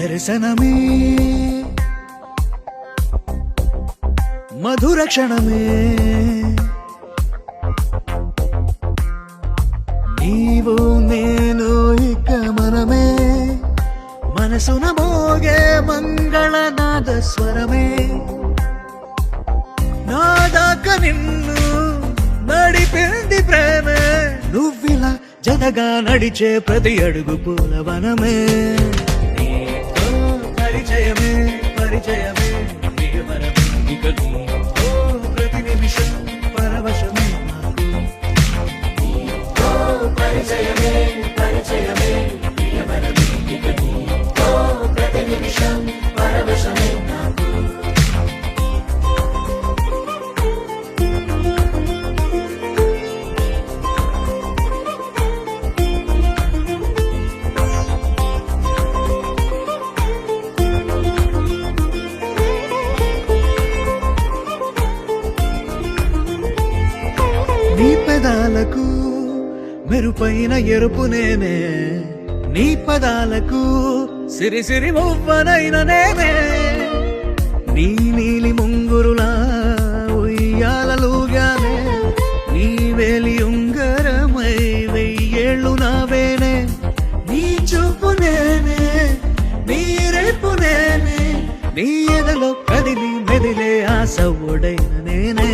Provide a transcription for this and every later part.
దర్శనమే మధుర క్షణమే నీవు నేను ఇక మనమే మనసున మోగే మంగళనాద స్వరమే నాదాక నిన్ను నడిపింది ప్రేమే నువ్విలా జతగా నడిచే ప్రతి అడుగు పూలవనమే నీతో పరిచయమే పరిచయమే ప్రియవరమే ఇక నీతో ప్రతి నిమిషం పరవశమే నీతో పరిచయమే పరిచయమే ప్రియవరమే ఇక నీతో ప్రతి నిమిషం పరవశమే నీ పెదాలకు మెరుపైన ఎరుపు నేనే నీ పదాలకు సిరి సిరి మువ్వనైన నేనే నీ నీలి ముంగురులా ఉయ్యాలలుగానే నీ వేలి ఉంగరమై వెయ్యేళ్ళు నావేనే నీ చూపు నేనే నీ రేపు నేనే నీ ఎదలో కదిలి మెదిలే ఆశ ఒడైన నేనే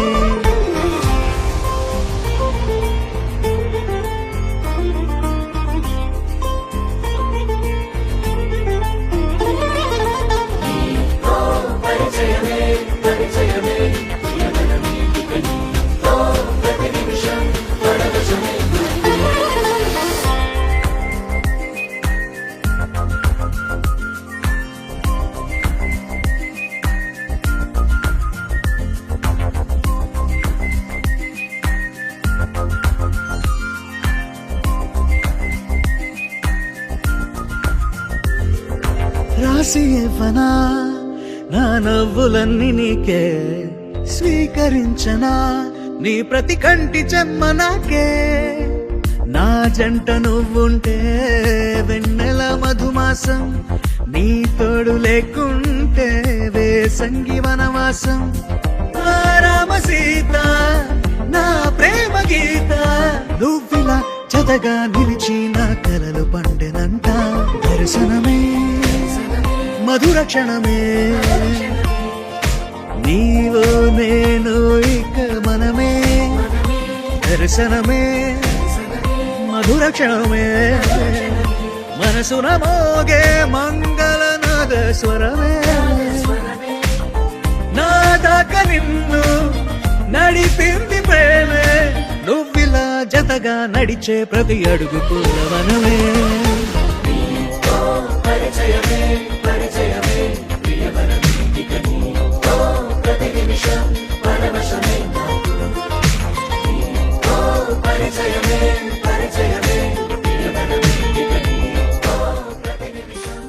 రాసి ఇవ్వనా నా నవ్వులన్నీ నీకే స్వీకరించనా నీ ప్రతి కంటి చెమ్మ నాకే నా జంట నువ్వుంటే వెన్నెల మధుమాసం నీ తోడు లేకుంటే వేసంగి వనవాసం రామ సీత నా ప్రేమ గీత నువ్విలా జతగా నిలిచి నా కలలు పండెనంట దర్శనమే మధుర క్షణమే నీవు నేను ఇక మనమే దర్శనమే మధుర క్షణమే మనసున మోగే మంగళనాద స్వరమే నాదాక నిన్ను నడిపింది ప్రేమే నువ్విలా జతగా నడిచే ప్రతి అడుగు పూలవనమే పరిచయమే పరిచయమే ప్రియవరమే ఇక నీతో ప్రతి నిమిషం పరవశమే నీతో పరిచయమే పరిచయమే ప్రియవరమే ఇక నీతో ప్రతి నిమిషం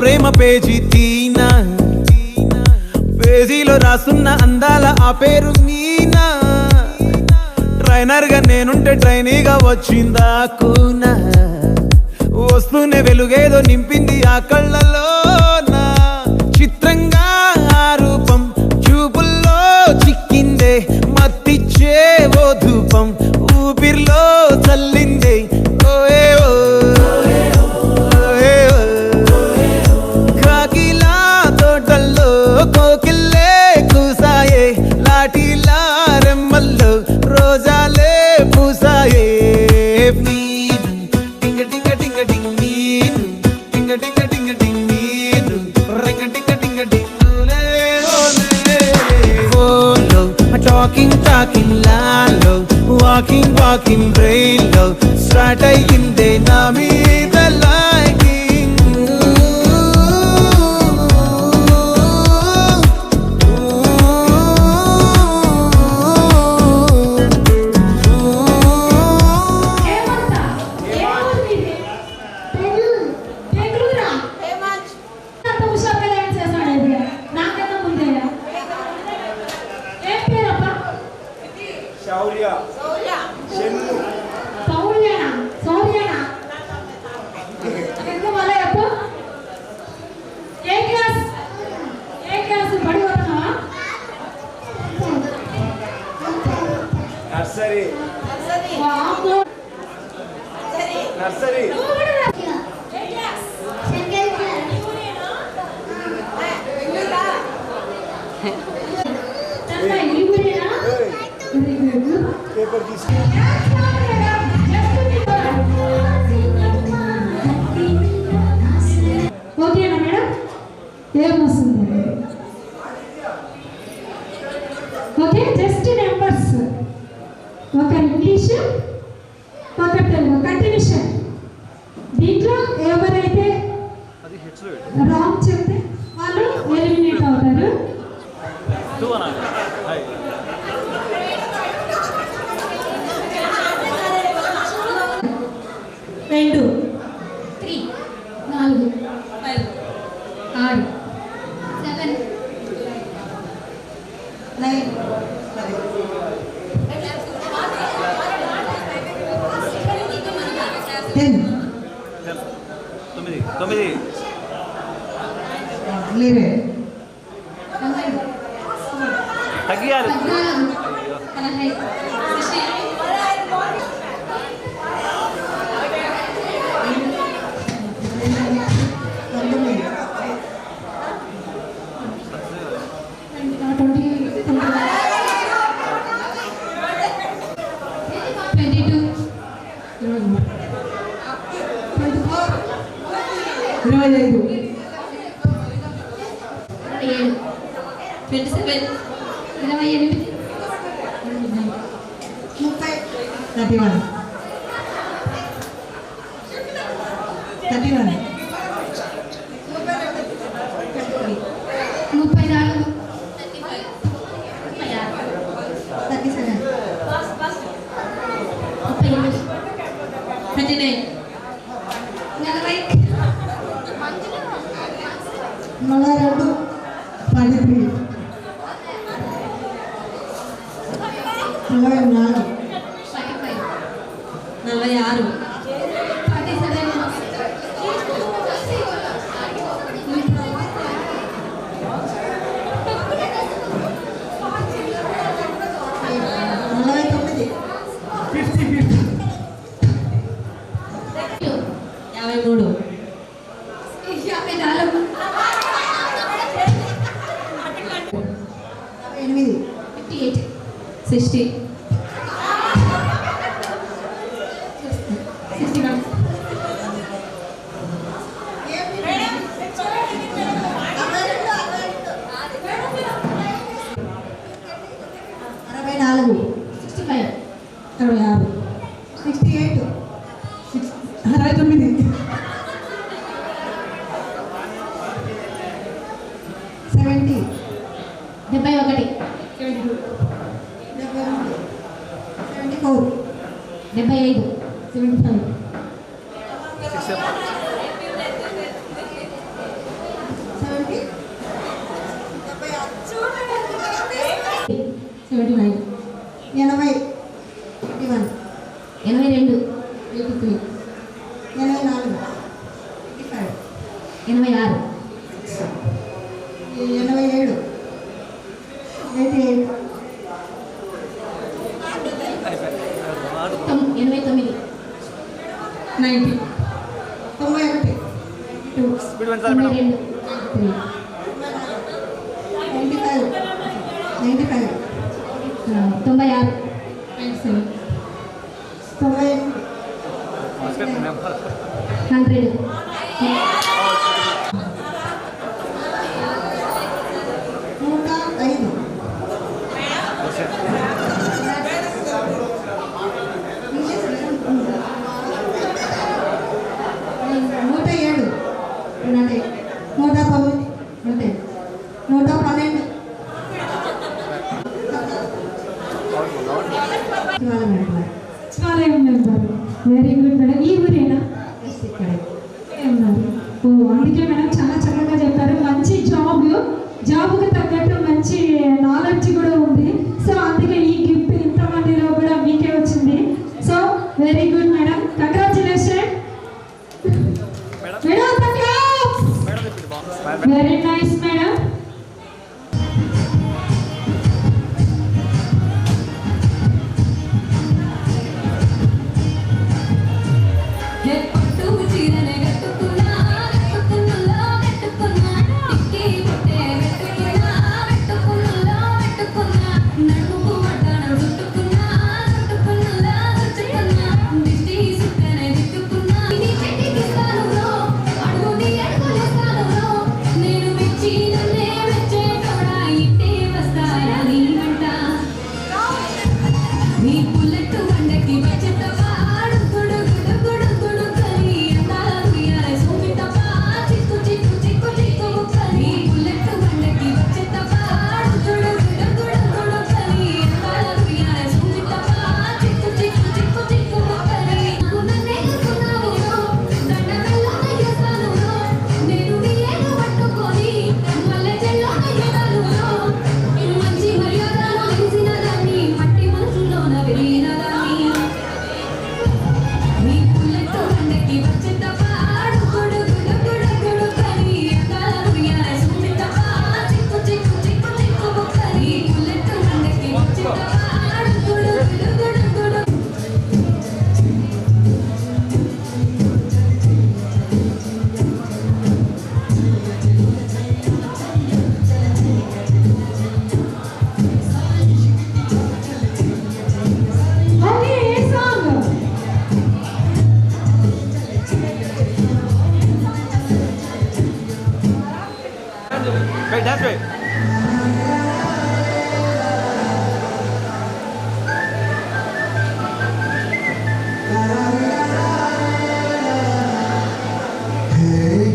ప్రేమ పేజీ తీనా, పేజీలో రాసున్న అందాల ఆ పేరు మీనా. ట్రైనర్ గా నేనుంటే ట్రైనీగా వచ్చిందా కూనా, వస్తూనే వెలుగేదో నింపింది ఆ కళ్ళలోనా. చిత్రంగా ఆ రూపం చూపుల్లో చిక్కిందే, మత్తిచ్చే ఓ ధూపం ఊపిరిలో చల్లిందే. ఓయే ఓ కాకిలా తోటల్లో కోకిల్లే కూసాయే, లాఠీలా రెమ్మల్లో రోజాలే పూసాయే. నీరు టింగ టింగ టింగ టింగ్, నీరు టింగ టింగ టింగ టింగ్, నీరు రింగ టింగ టింగ టింగ్. ఫోన్లో టాకింగ్ లాలో, వాకింగ్ బ్రెయిన్లో స్టార్ట్ అయ్యిందే నా మీద లైకింగ్. నర్సరీ పేపర్ తీసుకు ఓకేనా మేడం? ఏమొస్తుంది? Okay, just numbers. ఒక ఇంగ్లీష్, ఒక తెలుగు కంటిన్యూషన్. దీంట్లో ఎవరైతే రాంగ్ చెప్తే వాళ్ళు ఎలిమినేట్ అవుతారు. రెండు, 3, 4, 5, 6, 7, 9, 10, 9 11, తగ్గియాలి. 25, 27, 28, 31, 31, 34, 37, 39, 42, 43, 44, 46, 60, 61, 64, 65, 66, 68, 69, 70, 71, 72, 74, 75, 75, 79 80 81 82 83 84 85 86 87 88 89 90 91 92 స్పీడ్ పెంచాలి మేడం 92 95 96 97 100 105 107 109 112 సచివాలయం మెంబర్ వెరీ గుడ్ మేడం. ఈ ఊరేనా? ఉన్నారు. ఓ అందుకే మేడం చాలా చక్కగా చెప్పారు. మంచి జాబ్కు తగ్గట్టు మంచి నాలెడ్జ్ కూడా ఉంది. సో అందుకే ఈ గిఫ్ట్ ఇంతమందిలో కూడా మీకే వచ్చింది. So very good madam, congratulation madam. Very nice madam. Dance వే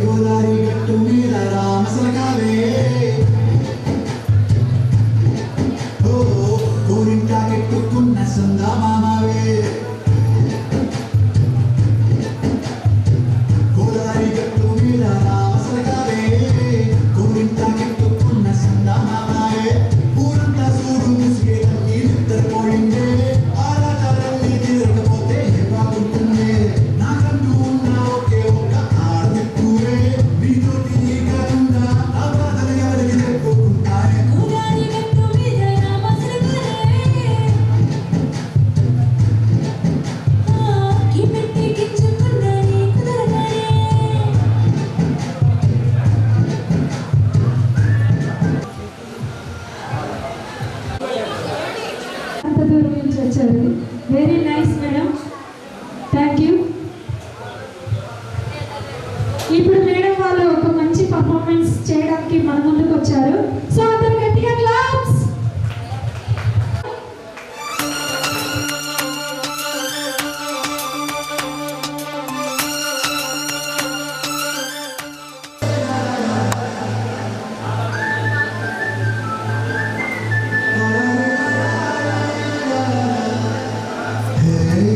గోదారి గట్టు మీద రామసలకావే ఓ కోరింటా కెట్టుకున్న సందా మామావే గోదారి గట్టు మీద రామసలకావే కోరింటా కెట్టుకున్న సందా మామావే ఊరంతా చూడు ముసిగే తల్లి నిద్రపోయిందే ఆరాటాలన్నీ తీరకపోతే బాగుంటుంది నాకంటూ ఉన్న ఒకే ఒక్క ఆడెక్కువే నీతోటి నీ కాకుండా ఆ బాధలు ఎవరికి చెప్పుకుంటారే అంత దూరం నుంచి వచ్చారు. Very nice madam, thank you. ఇప్పుడు మేడం వాళ్ళు ఒక మంచి పర్ఫార్మెన్స్ చేయడానికి మన ముందుకు వచ్చారు. సో అందరు గట్టిగా క్లాప్స్.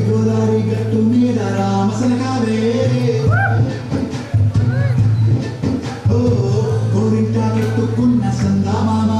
గోదావరి గట్టు మీద రామసలకావే ఓ కోరింటా కెట్టుకున్న సందా మామ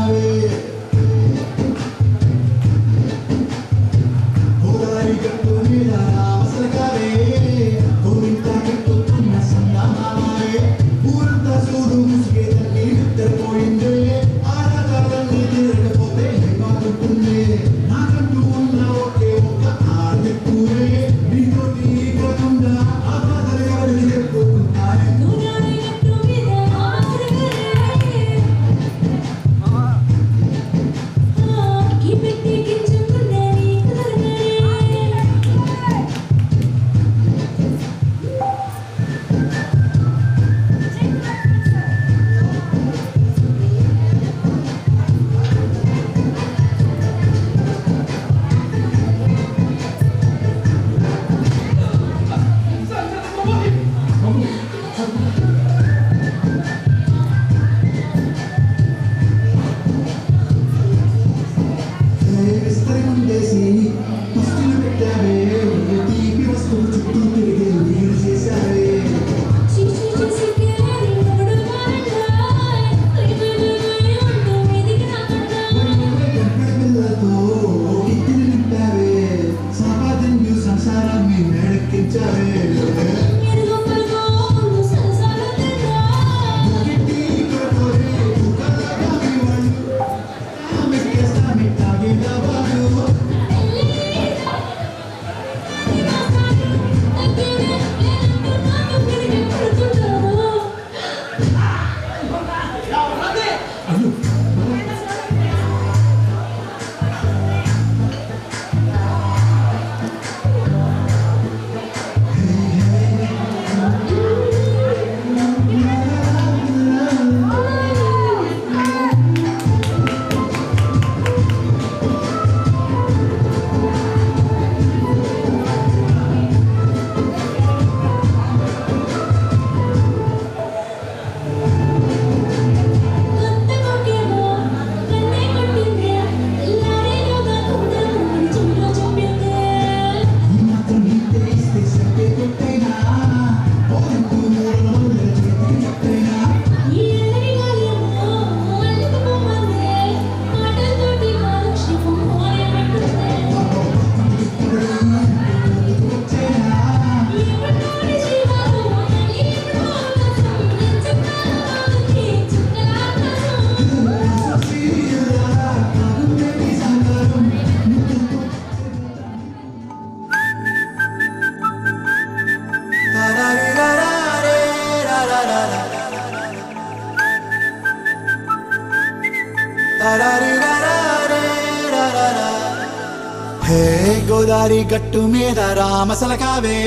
హే గోదారి గట్టు మీద రామసలకావే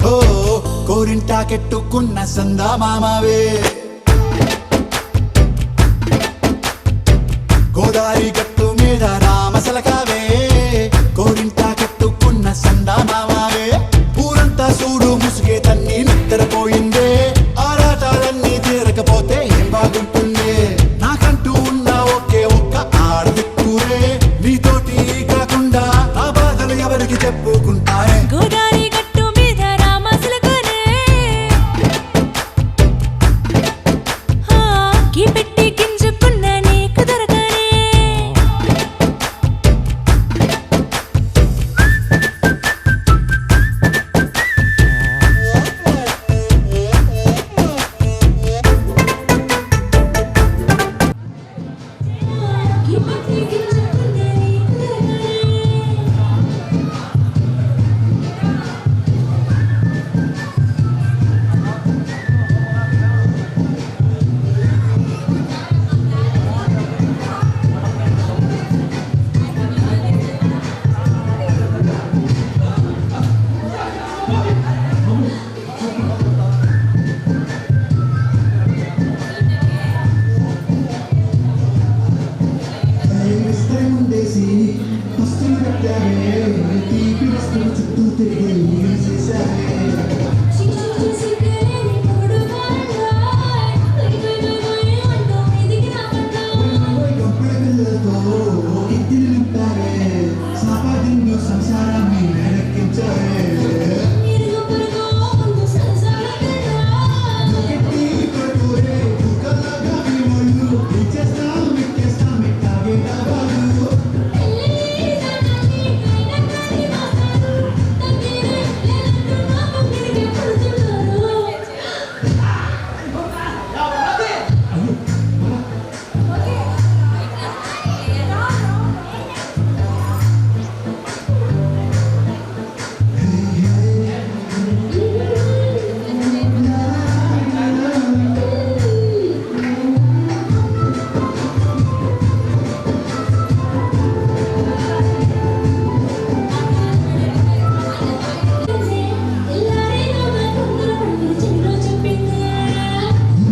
ఓ కోరింటాకెట్టుకున్న సందా మామావే గోదారి గట్టు మీద రామసలకావే కోరింటాకెట్టుకున్న సందా మామావే ఊరంతా చూడు ముసుగే తన్ని నిద్రపోయిందే ఆరాటాలన్నీ తీరకపోతే ఏం బాగుంటుందే నాకంటూ ఉన్న ఒకే ఒక్క ఆడదిక్కురే నీతోటి కాకుండా నా బాధలు ఎవరికి చెప్పుకుంటారే గోదారి గట్టు మీద రామసలకానే కీ పెట్టి గింజుకున్న నీకు దొరకనే కీ పెట్టి గింజుకున్న నీకు దొరకనే విస్తరి ముందేసి వస్తువులు పెట్టావే తీపి వస్తువులు చుట్టూ తిరిగి నీళ్ళు చేశావే గొప్పల పిల్లలతో ఇద్దరు నింపావే సాపాదిండు సంసారాన్ని వెనక్కించావే గట్టి కొట్టురే కుక్కలాగా మీ ఒళ్ళు ఇచ్చేస్తాం ఎక్కేస్తాం ఎట్టాగే కావాలి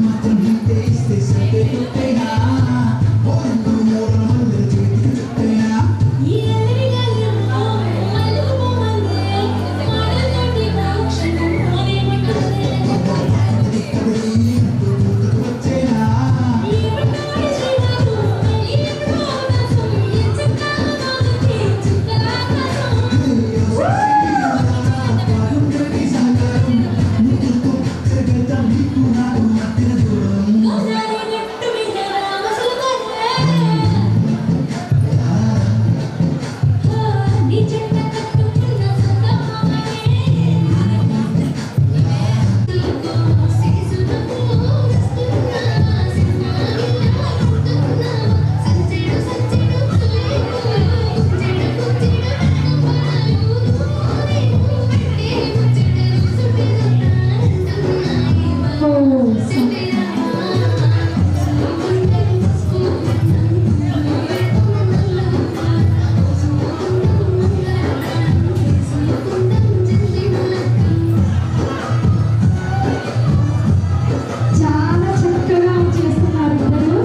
మాత్రం ఇంతే ఇస్తే సరిపే కొట్టేనా ఓ రెండు మూడు మంది చేతికి చుట్టేనా వచ్చేనా బాగుంటుంది సహకారం నీకు తిరగేద్దాం నీకు నాకు మధ్యన దూరం చాలా చక్కగా చేస్తున్నారు ఇద్దరు.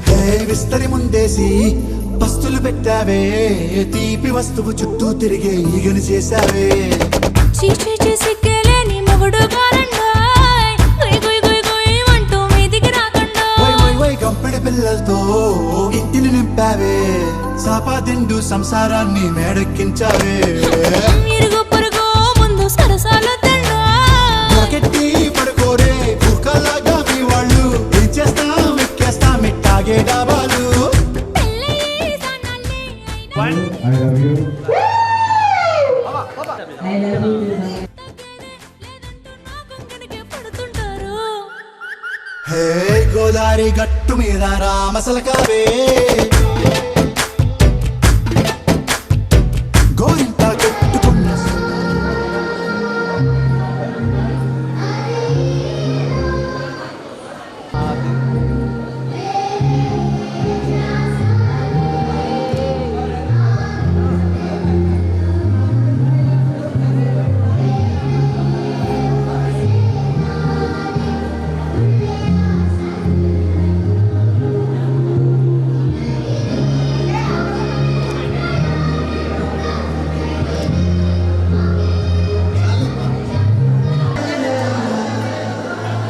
హే విస్తరి ముందేసి పస్తులు పెట్టావే తీపి వస్తువు చుట్టూ తిరిగే ఈగను చేశావే సిగ్గలేని మొగుడు కారండాయ్ గుయ్ గుయ్ గుయ్ గుయ్ అంటూ మీదికి రాకుండా వై వై వై గంపెడి పిల్లలతో ఇంటిని నింపావే సాపాదిండు సంసారాన్ని మేడెక్కించావే ఇరుగు పొరుగు ముందు సరసాలు తండా రాకెట్టి పడుకోరే కుక్కలాగా మీ వాళ్ళు ఏం చేస్తాం ఎక్కేస్తాం ఎట్టాగే డాబాలు I love you. పడుతుంటారు హే గోదారి గట్టు మీద రామసలకావే గోరింట కట్టుకున్న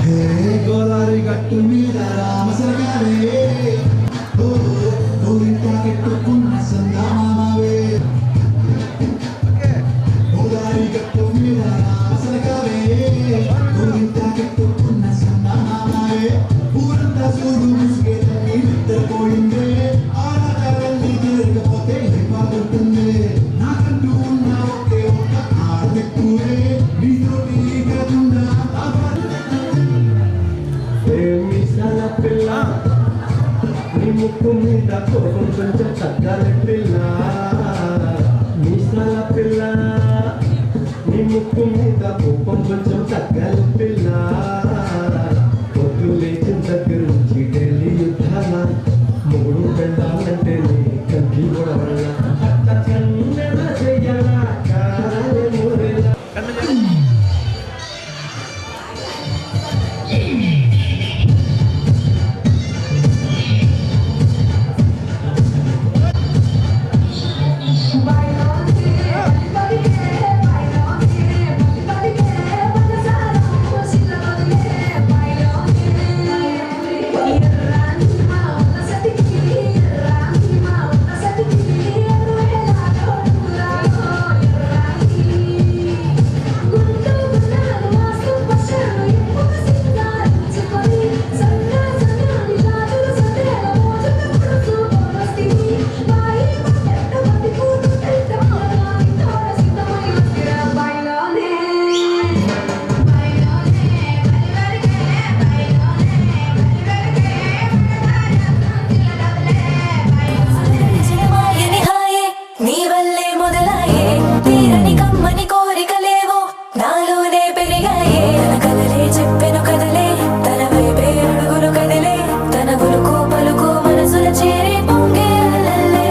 హే గోదారి గట్టు మీద రామసలకావే ఓ గోరింట కట్టుకున్న సందామావే గోదారి గట్టు మీద రామసలకావే గోరింట కట్టుకున్న సందామావే ఊరంతా చూడు ముసుగే తన్ని నిద్రపోయిందే ఆరాటాలన్నీ తిరగపోతే బాగుంటుంది నాకంటూ ఉన్న ఒకే ఒక ఆడెక్కువే నీతోటి కాకుండా ప్రేమిసాల పిల్ల నీ ముక్కు మీద కోపం కొంచెం తగ్గాలి పిల్ల మీసాల పిల్ల నీ ముక్కు మీద కోపం కొంచెం తగ్గాలి పిల్ల పొద్దు లేచిన దగ్గర నుంచి ఢిల్లీ యుద్ధాల మూడు పెళ్ళాలంటే నీ కంటి గొడవల కన్నడ చెయ్యాల కారాలే మూరేలా సినిమాయని హాయే నీ వల్లే మొదలాయే తీరని కమ్మని కోరికలేవో నాలోనే పెరిగాయే తన కదలే చెప్పెను కదలే తన వైపే అడుగులు కదిలే తన గులుకు పలుకు మనసుల చేరి పొంగే అలలే.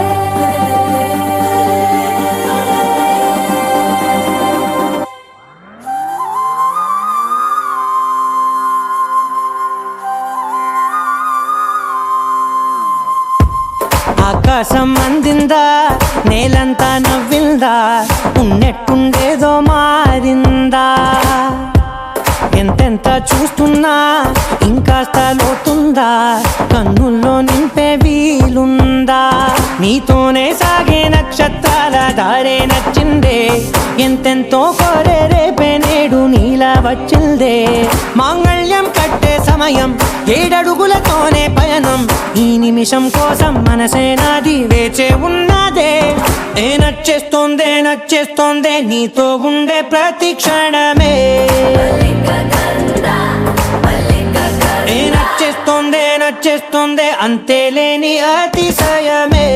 ఆకాశం అందిందా నేలంతా నవ్విందా ఉన్నట్టుండేదో మారిందా ఎంతెంత చూస్తున్నా ఇంకాస్త లోతుందా కన్నుల్లో నింపే వీలుందా నీతోనే సాగే నక్షత్రాల దారే నచ్చిందే ఎంతెంతో కోరే రేపే నేడు నీలా వచ్చిందే మాంగళ్యం కట్టే సమయం 7 అడుగులతోనే పయనం ఈ నిమిషం కోసం మనసే నాది వేచే ఉన్నదే ఏ నచ్చేస్తోందే నచ్చేస్తోందే నీతో ఉండే ప్రతి క్షణమే ఏ నచ్చేస్తోందే నచ్చేస్తోందే అంతేలేని అతిశయమే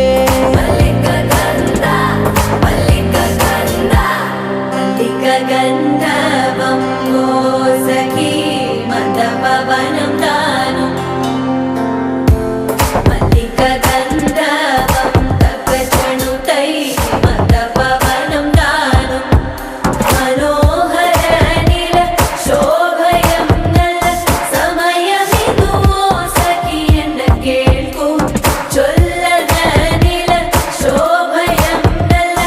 ಶೋಭಯಂ ನಲ್ಲ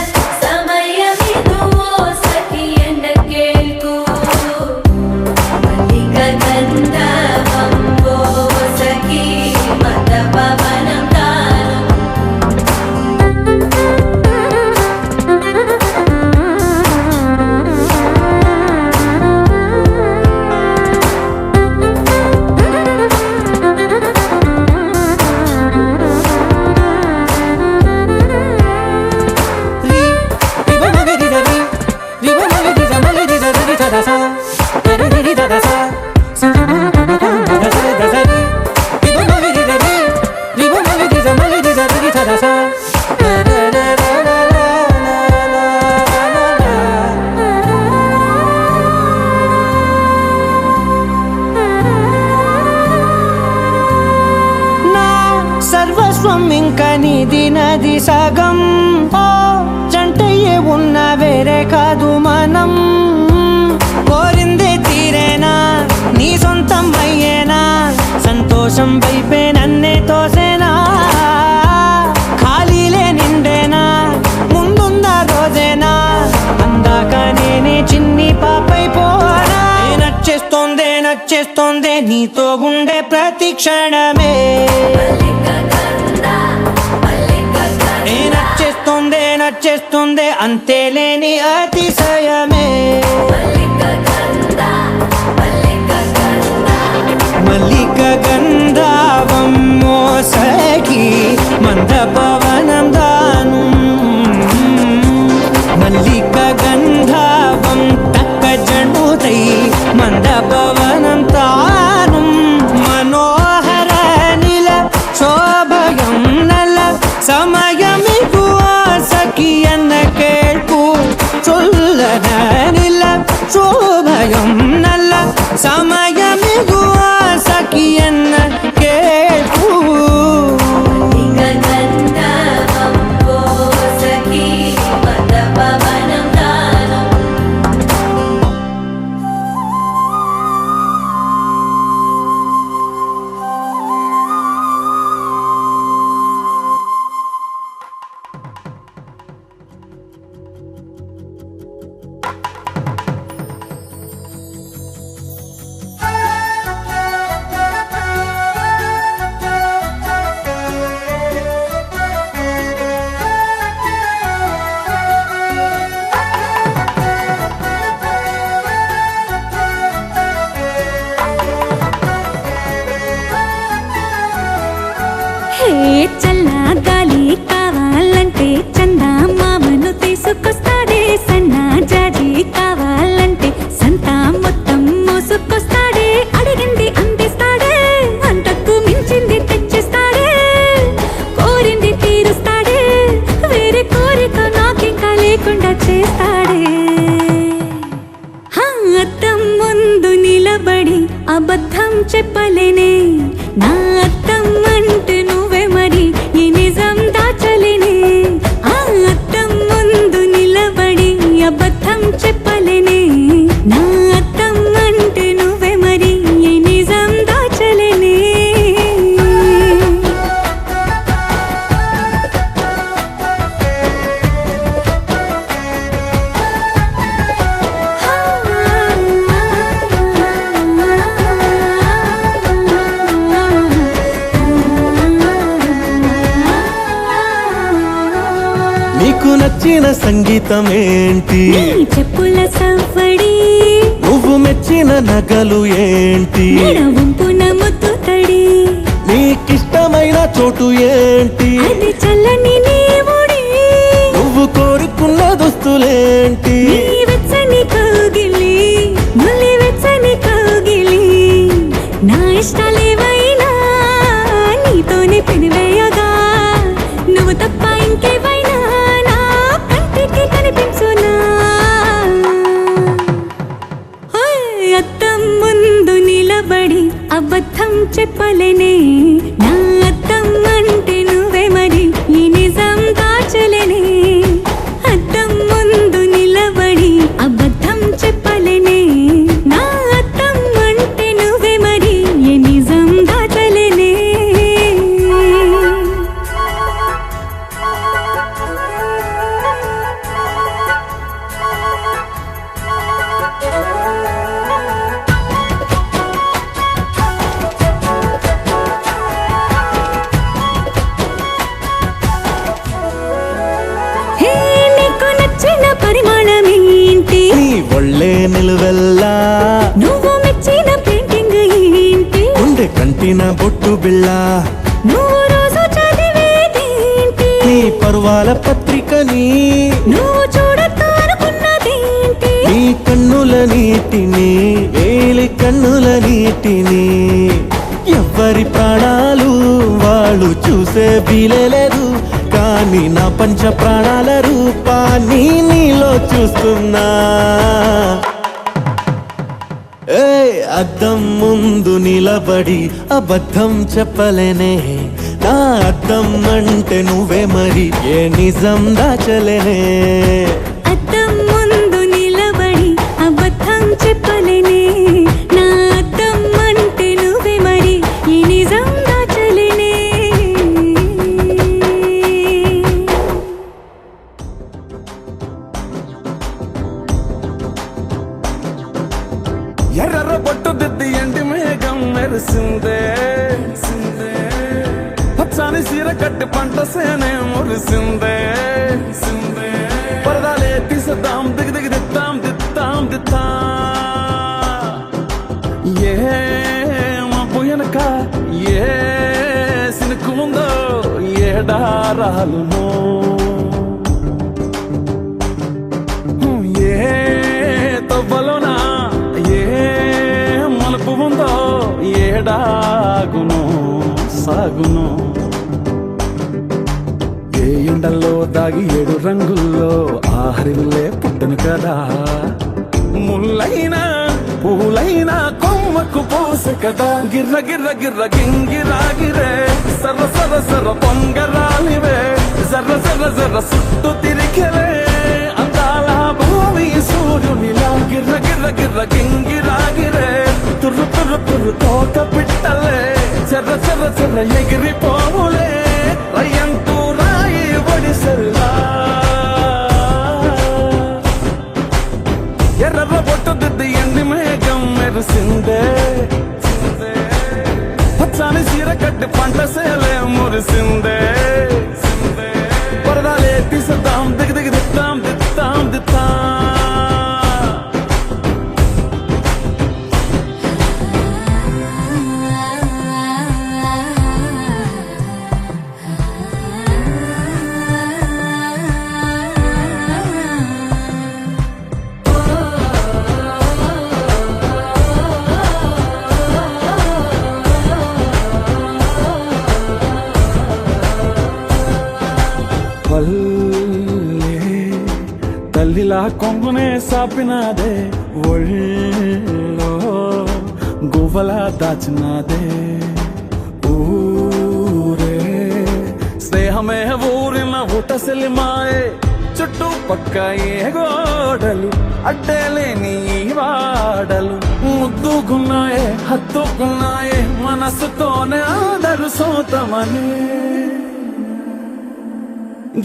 ಸಮಯವಿದು ಸಖಿಯನ್ನ సర్వస్వం ఇంక నీది నది సగం ఓ జంటయ్యే ఉన్న వేరే కాదు మనం కోరిందే తీరేనా నీ సొంతం అయ్యేనా సంతోషం వైపే నన్నే తోసేనా ఖాళీలే నిండేనా ముందుందా రోజేనా అందాక నేనే చిన్ని పాపై పోనా నచ్చేస్తోందే నీతో ఉండే ప్రతి క్షణమే నచ్చేస్తోందే అంతేలేని అతిశయమే మల్లిక గంధావం మోసగి మంద పవనం దాను మల్లిక గంధావం తక్క జణుతై మంద పవనం తాను మనోహర నిల శోభయం నల సమయమిగు ఆసకి అన్న కేൾపు చొల్లన నిల శోభయం నల్ల సమయమిగు ఆసకి అన్న కేൾపు చల్లా గాలి కావాలంటే చందా మామను తీసుకొస్తాడే సన్నా జాజి కావాలంటే సంతా మొత్తం మోసుకొస్తాడే అడిగింది అందిస్తాడే అంతకు మించింది తెచ్చిస్తాడే కోరింది తీరుస్తాడే వేరే కోరిక నాకింకా లేకుండా చేస్తాడే అద్దం ముందు నిలబడి అబద్ధం చెప్పలేనే నా అద్దం అంటే నువ్వే మరి ఈ నిజం దాచలేనే ఆ అద్దం ముందు నిలబడి అబద్ధం చెప్పలేనే నా అద్దం అంటే నువ్వే మరి ఈ నిజం దాచలేనే నీకు నచ్చిన సంగీతం ఏంటి నీ చెప్పుల సవ్వడి నువ్వు మెచ్చిన నగలు ఏంటి మెడ వంపున ముద్దు తడి నీకిష్టమైన చోటు ఏంటి అది చల్లని నీ ముడి నువ్వు కోరుకున్న దుస్తులేంటి నీ వెచ్చని కౌగిలి నులి వెచ్చని కౌగిలి నా ఇష్టాలేవైనా నీతోనే పెనివేయగా నువ్వు తప్ప ఇంకేవైనా నా కంటికి కనిపించునా అద్దం ముందు నిలబడి అబద్ధం చెప్పలేనే నా అద్దం అంటే నువ్వే మరి ఈ నిజం దాచలేనే అద్దం ముందు నిలబడి అబద్ధం చెప్పలేనే నా అద్దం అంటే నువ్వే మరి ఈ నిజం దాచలేనే హే నీకు నచ్చిన పరిమాణం ఏంటి నీ ఒళ్ళే నిలువెల్లా నువ్వు మెచ్చిన పెయింటింగ్ ఏంటి గుండె కంటిన బొట్టు బిళ్ళ నువ్వు రోజు చదివేదేంటి నీ పర్వాల పత్రికని నువ్వు చూడొద్దు అనుకున్నదేంటి నీ కన్నుల నీటిని వేలి కన్నుల నీటిని ఎవ్వరి ప్రాణాలు వాళ్ళు చూసే వీలేదు కానీ నా పంచ ప్రాణాల రూపాన్ని నీలో చూస్తున్నా అద్దం ముందు నిలబడి అబద్ధం చెప్పలేనే నా అద్దం అంటే నువ్వే మరి ఏ నిజం దాచలేనే అద్దం ముందు నిలబడి అబద్ధం చెప్పలేనే నా అద్దం అంటే నువ్వే మరి ఈ నిజం దాచలేనే ఎర్ర బొట్టు దిద్ది ఎండి మేఘం మెరిసిందే పచ్చాని సీర కట్టి పంట సేనే మురిసిందే పరదాలే తీసేద్దాం దిగి దిగి దిత్తాం దిత్తాం దిత్తా ఏ మబ్బు వెనక ఏ సినుకు ఉందో ఏడారాలునో ఏ తవ్వలోనా ఏ మలుపు ఉందో ఏడాగును సాగును ఏ ఎండల్లో దాగి 7 రంగుల్లో ఆహరిల్లే పుట్టను కదా ముల్లైనా పూలైనా కొమ్మకు పోసె కదా గిర్ర గిర్ర గిర్ర గింగిరాగిరే సర్ర సర్ర సర్ర పొంగరాలివే జర్ర జర్ర జర్ర సుట్టు తిరిగలే అందాల భూమి సూర్యునిలా గిర్ర గిర్ర గిర్ర గింగిరాగిరే తుర్రు తుర్రు తుర్రు తోట పిట్టలే చెర్ర చెర్ర చెర్ర ఎగిరిపోవులే రయ్యంటూ రాయి ఒడిసెల్లా ఎర్ర బొట్టు దిద్ది ఎండి మేఘం మెరిసిందే పచ్చాని సీర కట్టి పంట సేలే మురిసిందే పరదాలే తీసేద్దాం దిగి దిగి దిత్తాం దిత్తాం దిత్తా పల్లె తల్లిలా కొంగునే సాపినాదే ఒళ్ళో గువ్వలా దాచినాదే ఊరే స్నేహమే ఊరిన ఊటసెలిమాయే చుట్టూ పక్క ఏ గోడలు అడ్డేలేని వాడలు ముద్దుకున్నాయే హత్తుకున్నాయే మనసుతోనే ఆదరు సోతమని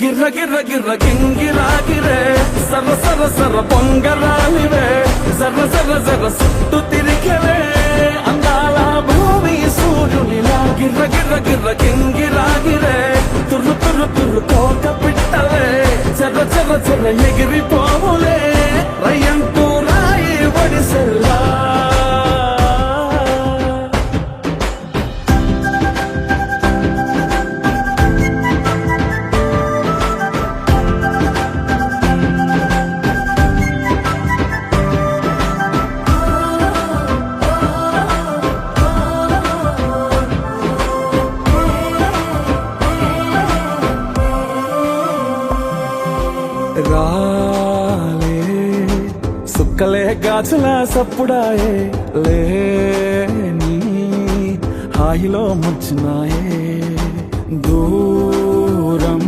గిర్ర గిర్ర గిర్ర గింగిరాగిరే సర్ర సర్ర సర్ర పొంగరాలివే జర్ర జర్ర జర్ర సుట్టు తిరిగలే అందాల భూమి సూర్యునిలా గిర్ర గిర్ర గిర్ర గింగిరాగిరే తుర్రు తుర్రు తుర్రు తోట పిట్టలే చెర్ర చెర్ర చెర్ర ఎగిరిపోవులే రయ్యంటూ రాయి ఒడిసెల్లా రాలే సుక్కలే గాచుల సప్పుడాయే లేని హాయిలో ముచ్చినాయే దూరం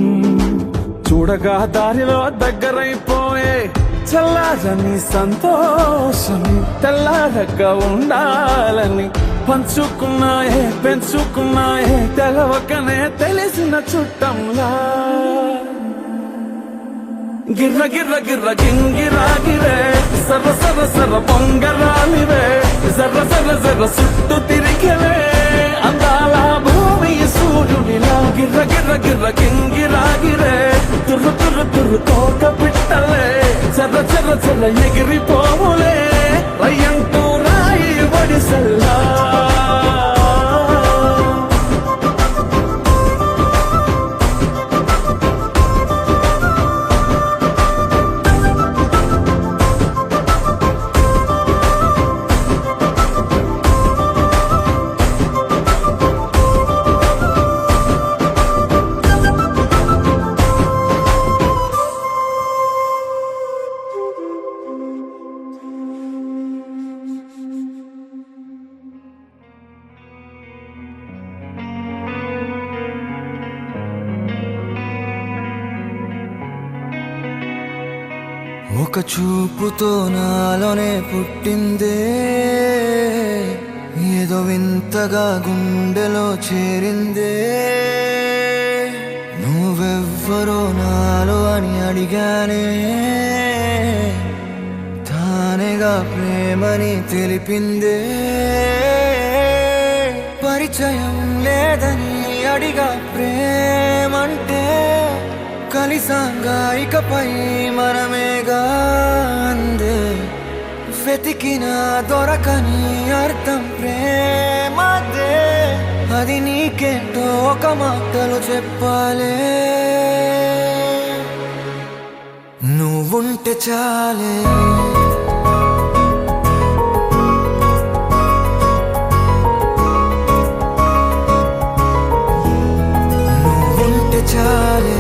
చూడగా దారిలో దగ్గరైపోయే చల్లారని సంతోషమి తెల్లారక ఉండాలని పంచుకున్నాయే పెంచుకున్నాయే తెలవకనే తెలిసిన చుట్టంలా గిర్ర గిర్ర గిర్ర గింగిరాగిరే సర్ర సర్ర సర్ర పొంగరాలివే జర్ర జర్ర జర్ర సుట్టు తిరిగలే అందాల భూమి సూర్యునిలా గిర్ర గిర్ర గిర్ర గింగిరాగిరే తుర్రు తుర్రు తుర్రు తోట పిట్టలే చెర్ర చెర్ర చెర్ర ఎగిరిపోవులే రయ్యంటూ రాయి ఒడిసెల్లా ఒక చూపుతో నాలోనే పుట్టిందే ఏదో వింతగా గుండెలో చేరిందే నువ్వెవ్వరో నాలో అని అడిగానే తానేగా ప్రేమని తెలిపిందే పరిచయం లేదని అడిగా ప్రేమంటే కలిసాంగా ఇకపై మనమేగా అందే వెతికినా దొరకని అర్థం ప్రేమదే అది నీకేంటో ఒక మాటలో చెప్పాలే నువ్వుంటే చాలే నువ్వుంటే చాలే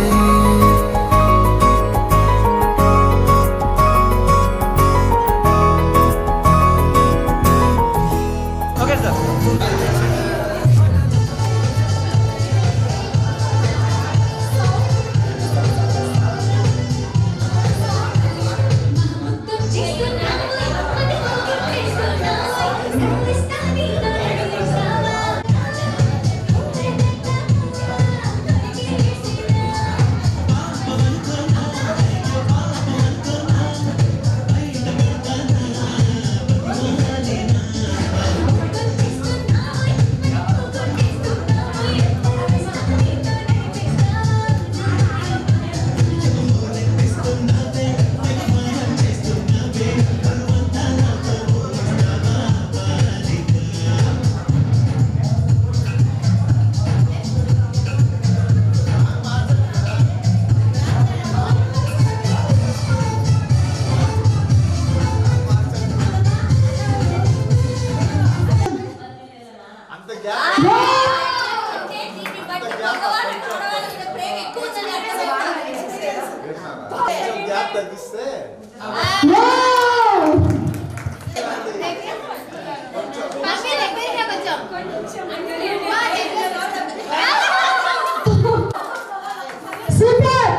సూపర్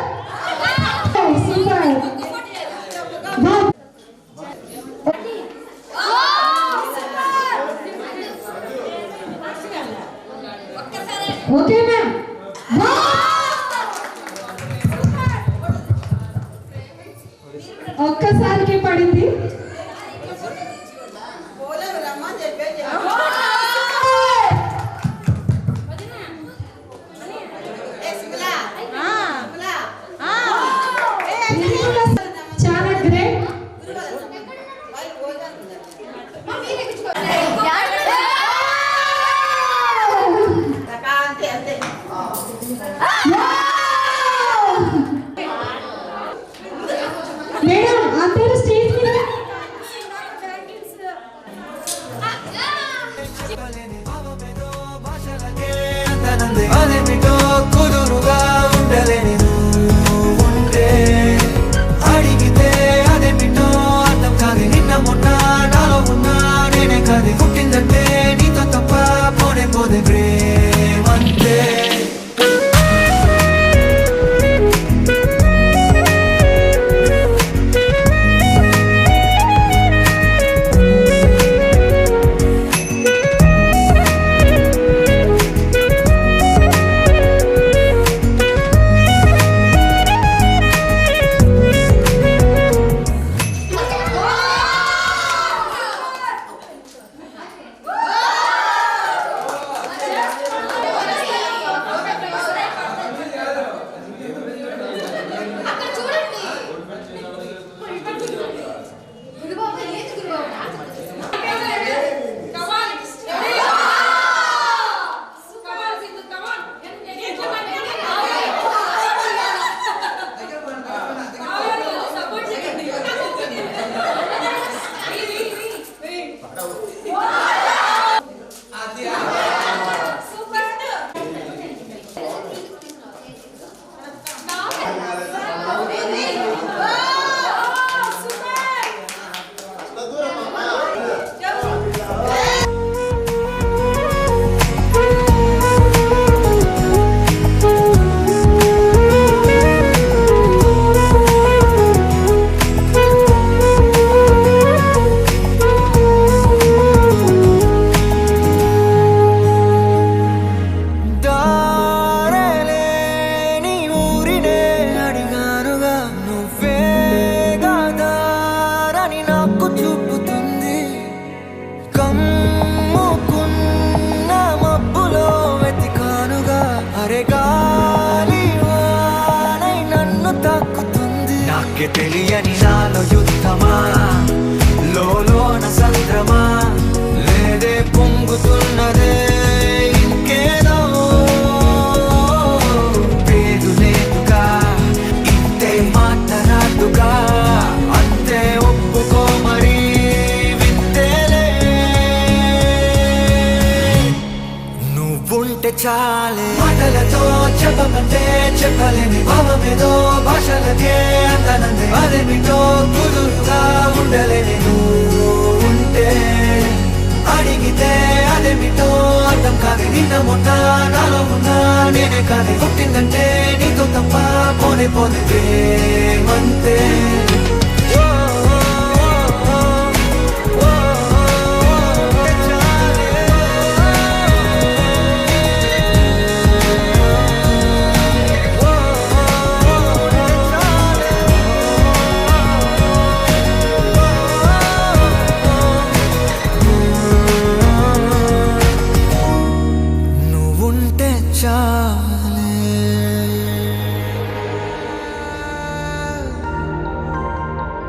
సూపర్ ఓకే మ్యామ్ ఒక్కసారికి పడింది చాలా గ్రేట్ మేడం అందరూ స్టేజ్ మీద అదేమిటో కుదురుగా ఉండలేని ఉంటే అడిగితే అదేమిటో అర్థం కాదు నిన్న మొన్న నాలో ఉన్నా నేనే కాదు పుట్టిందంటే నీతో తప్ప పోనే పోదే ప్రేమంతే నీకే తెలియని నాలో యుద్ధమా లోన సంద్రమా లేదే పొంగుతున్నదే ఇంకేదో పేరు లేదుగా ఇంతే మాట్లాడుగా అంతే ఒప్పుకో మరి వింతేలే నువ్వుంటే చాలే మాటలతో చెప్పమంటే చెప్పలేని భావమేదో భాషలకే అందనందే అదేమిటో కుదురుగా ఉండలేని నువ్వు ఉంటే అడిగితే అదేమిటో అర్థం కాదు నిన్న మొన్న నాలో ఉన్నా నేనే కాదు పుట్టిందంటే నీతో తప్ప పోనే పోతే మంతే నువ్వుంటే చాలే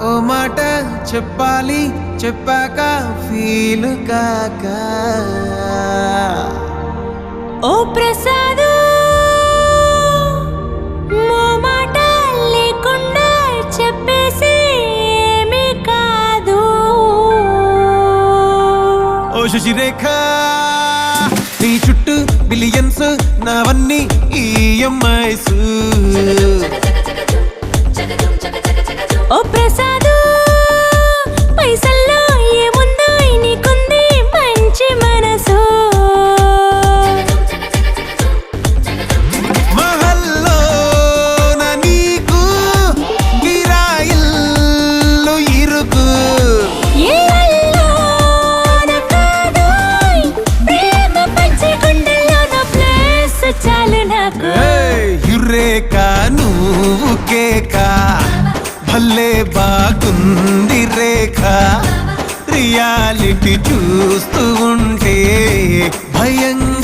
ఓ మాట చెప్పాలి చెప్పాక ఫీల్ కాక ఓ ప్రసాదు మో మాట లేకుండా చెప్పేసి ఏమీ కాదు ఓ శశిరేఖ నీ చుట్టూ బిలియన్స్ నావన్నీ ఈఎంఐస్ ఓ ప్రసాదు పైసల్లో ఏముందో నీకుంది మంచి మనసు మహల్లో నా నీకు గిరాయిల్లు ఇరుకు ఏళ్ళలో కాదు ప్రేమ పంచి గుండెల్లో ప్లేస్ చాలు నాకు యురేక నువ్వు కేక భలే బాగుంది రేఖ రియాలిటీ చూస్తూ ఉంటే భయంగా